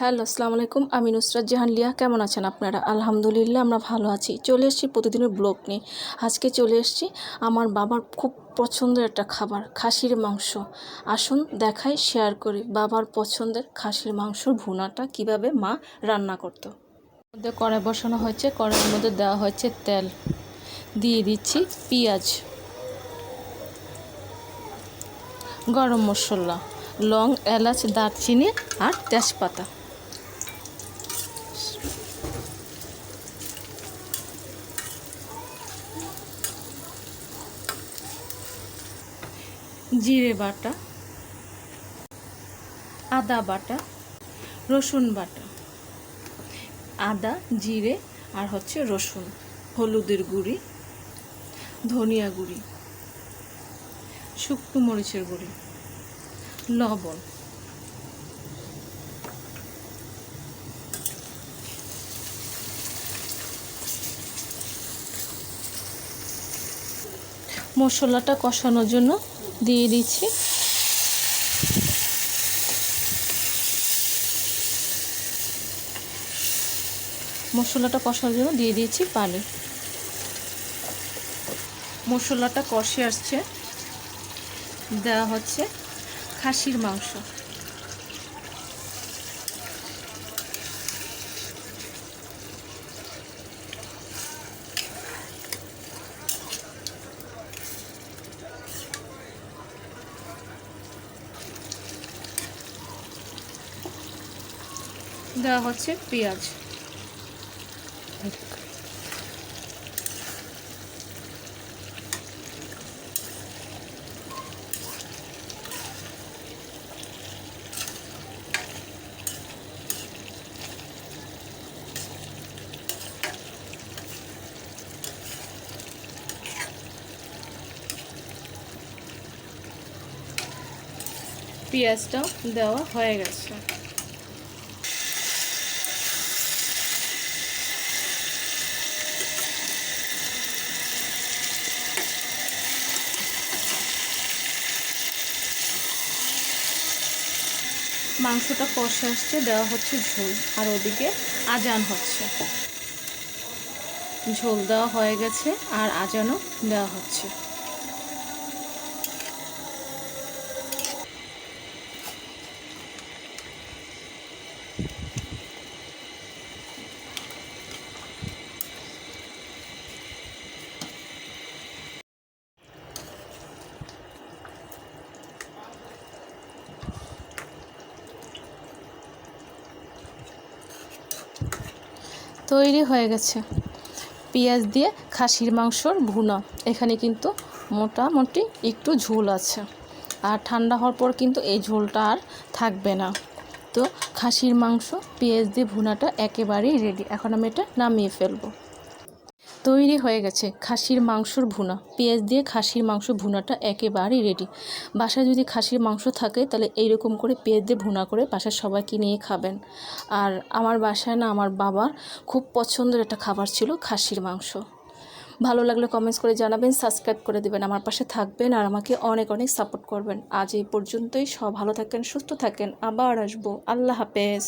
Hello, আসসালামু আলাইকুম। আমি নুসরাত জাহান লিয়া। কেমন আছেন আপনারা? আলহামদুলিল্লাহ আমরা ভালো আছি। চলে এসেছি প্রতিদিনের ব্লগ নিয়ে। আজকে চলে এসেছি আমার বাবার খুব পছন্দের একটা খাবার, খাসির মাংস। আসুন দেখাই, শেয়ার করি বাবার পছন্দের খাসির মাংসর ভুনাটা কিভাবে মা রান্না করতো। মধ্যে কড়াই বসানো হয়েছে, কড়াইয়ের মধ্যে দেওয়া হয়েছে তেল, দিয়ে দিচ্ছি পেঁয়াজ, গরম মশলা, লং, এলাচ, দারচিনি আর তেজপাতা। জিরে বাটা, আদা বাটা, রসুন বাটা, আদা, জিরে আর রসুন, হলুদের গুঁড়ি, ধনিয়া গুঁড়ি, শুকনো মরিচের গুঁড়ি, লবণ। মশলাটা কষানোর জন্য দিয়ে দিচ্ছি পানি। মশলাটা কষে আসছে, দেওয়া হচ্ছে খাসির মাংস। দেওয়া হচ্ছে পেঁয়াজ। পেঁয়াজটাও দেওয়া হয়ে গেছে। মাংসটা কষে আসছে, দেওয়া হচ্ছে ঝোল, আর ওদিকে আজান হচ্ছে। ঝোল দেওয়া হয়ে গেছে আর আজানও দেওয়া হচ্ছে। তৈরি হয়ে গেছে পেঁয়াজ দিয়ে খাসির মাংসর ভুনা। এখানে কিন্তু মোটামুটি একটু ঝোল আছে, আর ঠান্ডা হওয়ার পর কিন্তু এই ঝোলটা আর থাকবে না। তো খাসির মাংস পেঁয়াজ দিয়ে ভুনাটা একেবারেই রেডি। এখন আমি এটা নামিয়ে ফেলবো। তৈরি হয়ে গেছে খাসির মাংসর ভুনা। পেঁয়াজ দিয়ে খাসির মাংস ভুনাটা একেবারেই রেডি। বাসায় যদি খাসির মাংস থাকে তাহলে এইরকম করে পেঁয়াজ দিয়ে ভুনা করে বাসার সবাইকে নিয়ে খাবেন। আর আমার বাসায় না, আমার বাবার খুব পছন্দের একটা খাবার ছিল খাসির মাংস। ভালো লাগলে কমেন্টস করে জানাবেন, সাবস্ক্রাইব করে দেবেন, আমার পাশে থাকবেন আর আমাকে অনেক অনেক সাপোর্ট করবেন। আজ এই পর্যন্তই। সব ভালো থাকেন, সুস্থ থাকেন, আবার আসবো। আল্লাহ হাফেজ।